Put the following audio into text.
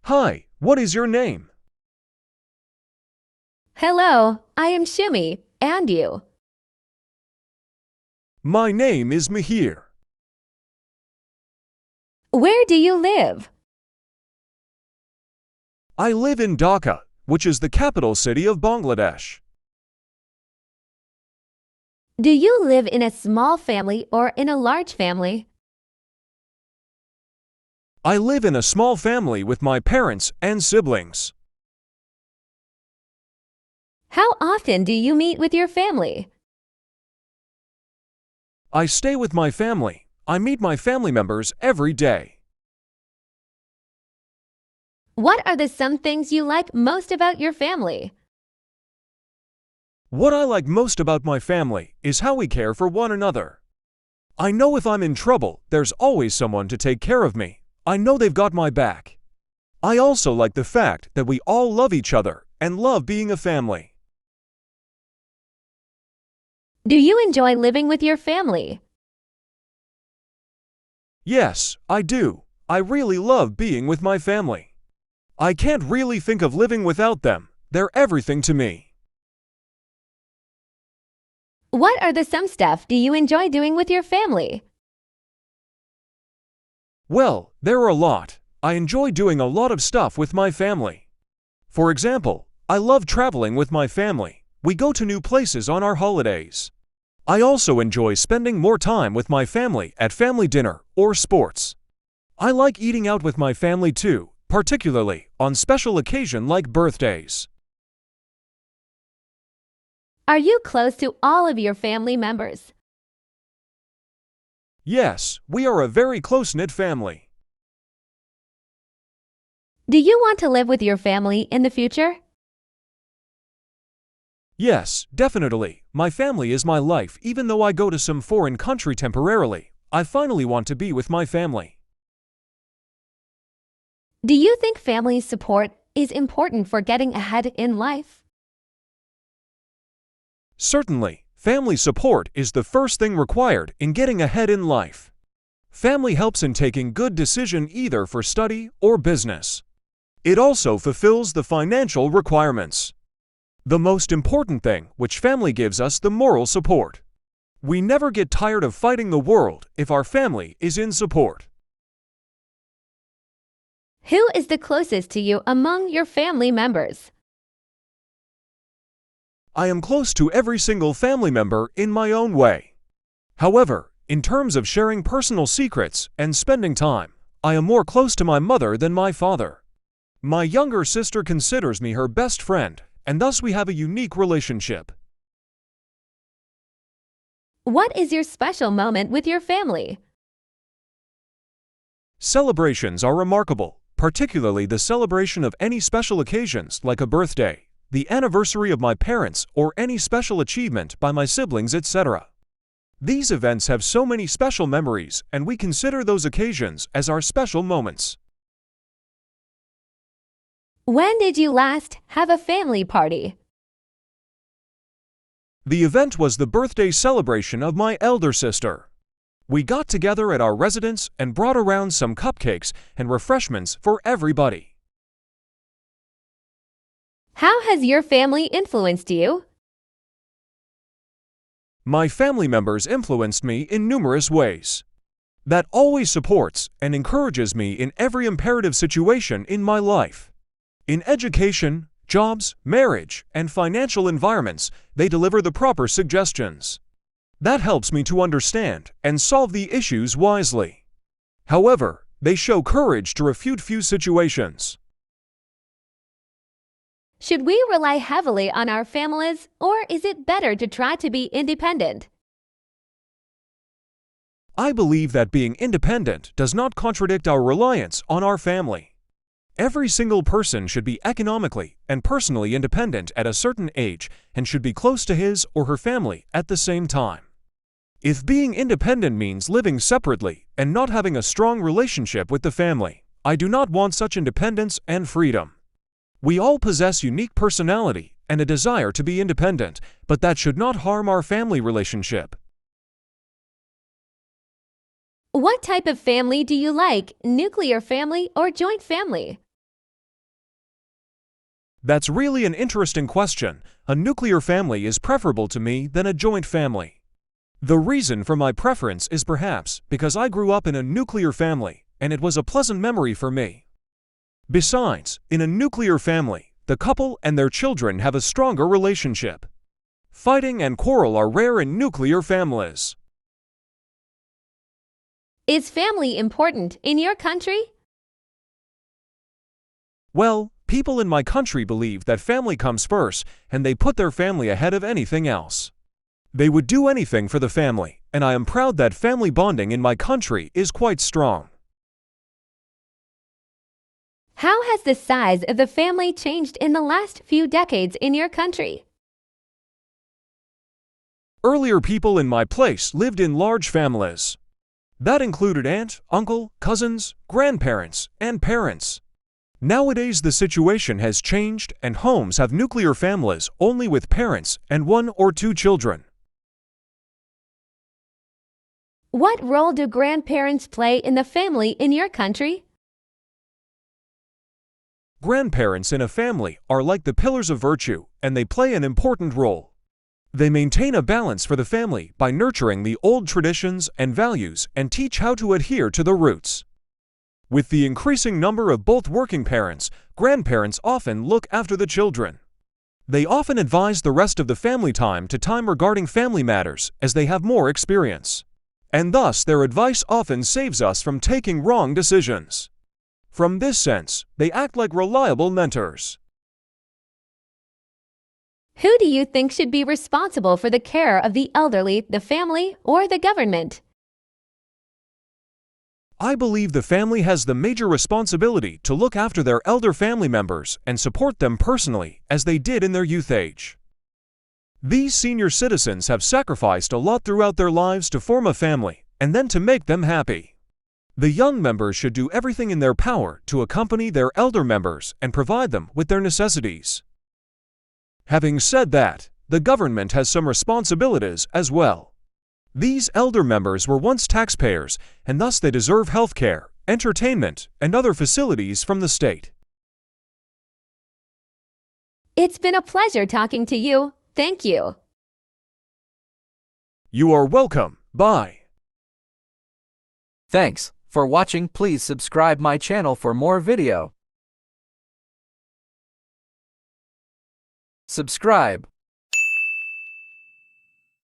Hi, what is your name? Hello, I am Shimi, and you? My name is Mihir. Where do you live? I live in Dhaka, which is the capital city of Bangladesh. Do you live in a small family or in a large family? I live in a small family with my parents and siblings. How often do you meet with your family? I stay with my family. I meet my family members every day. What are some things you like most about your family? What I like most about my family is how we care for one another. I know if I'm in trouble, there's always someone to take care of me. I know they've got my back. I also like the fact that we all love each other and love being a family. Do you enjoy living with your family? Yes, I do. I really love being with my family. I can't really think of living without them. They're everything to me. What are some stuff do you enjoy doing with your family? Well, there are a lot. I enjoy doing a lot of stuff with my family. For example, I love traveling with my family. We go to new places on our holidays. I also enjoy spending more time with my family at family dinner or sports. I like eating out with my family too, particularly on special occasions like birthdays. Are you close to all of your family members? Yes, we are a very close-knit family. Do you want to live with your family in the future? Yes, definitely. My family is my life. Even though I go to some foreign country temporarily, I finally want to be with my family. Do you think family support is important for getting ahead in life? Certainly, family support is the first thing required in getting ahead in life. Family helps in taking good decisions either for study or business. It also fulfills the financial requirements. The most important thing, which family gives us, the moral support. We never get tired of fighting the world if our family is in support. Who is the closest to you among your family members? I am close to every single family member in my own way. However, in terms of sharing personal secrets and spending time, I am more close to my mother than my father. My younger sister considers me her best friend, and thus we have a unique relationship. What is your special moment with your family? Celebrations are remarkable, particularly the celebration of any special occasions like a birthday, the anniversary of my parents, or any special achievement by my siblings, etc. These events have so many special memories, and we consider those occasions as our special moments. When did you last have a family party? The event was the birthday celebration of my elder sister. We got together at our residence and brought around some cupcakes and refreshments for everybody. How has your family influenced you? My family members influenced me in numerous ways. That always supports and encourages me in every imperative situation in my life. In education, jobs, marriage, and financial environments, they deliver the proper suggestions. That helps me to understand and solve the issues wisely. However, they show courage to refute few situations. Should we rely heavily on our families, or is it better to try to be independent? I believe that being independent does not contradict our reliance on our family. Every single person should be economically and personally independent at a certain age and should be close to his or her family at the same time. If being independent means living separately and not having a strong relationship with the family, I do not want such independence and freedom. We all possess unique personality and a desire to be independent, but that should not harm our family relationship. What type of family do you like, nuclear family or joint family? That's really an interesting question. A nuclear family is preferable to me than a joint family. The reason for my preference is perhaps because I grew up in a nuclear family, and it was a pleasant memory for me. Besides, in a nuclear family, the couple and their children have a stronger relationship. Fighting and quarrel are rare in nuclear families. Is family important in your country? Well, people in my country believe that family comes first, and they put their family ahead of anything else. They would do anything for the family, and I am proud that family bonding in my country is quite strong. How has the size of the family changed in the last few decades in your country? Earlier, people in my place lived in large families. That included aunt, uncle, cousins, grandparents, and parents. Nowadays, the situation has changed, and homes have nuclear families only with parents and 1 or 2 children. What role do grandparents play in the family in your country? Grandparents in a family are like the pillars of virtue, and they play an important role. They maintain a balance for the family by nurturing the old traditions and values and teach how to adhere to the roots. With the increasing number of both working parents, grandparents often look after the children. They often advise the rest of the family time to time regarding family matters as they have more experience. And thus their advice often saves us from taking wrong decisions. From this sense, they act like reliable mentors. Who do you think should be responsible for the care of the elderly, the family, or the government? I believe the family has the major responsibility to look after their elder family members and support them personally as they did in their youth age. These senior citizens have sacrificed a lot throughout their lives to form a family and then to make them happy. The young members should do everything in their power to accompany their elder members and provide them with their necessities. Having said that, the government has some responsibilities as well. These elder members were once taxpayers, and thus they deserve health care, entertainment, and other facilities from the state. It's been a pleasure talking to you. Thank you. You are welcome. Bye. Thanks for watching. Please subscribe my channel for more video. Subscribe.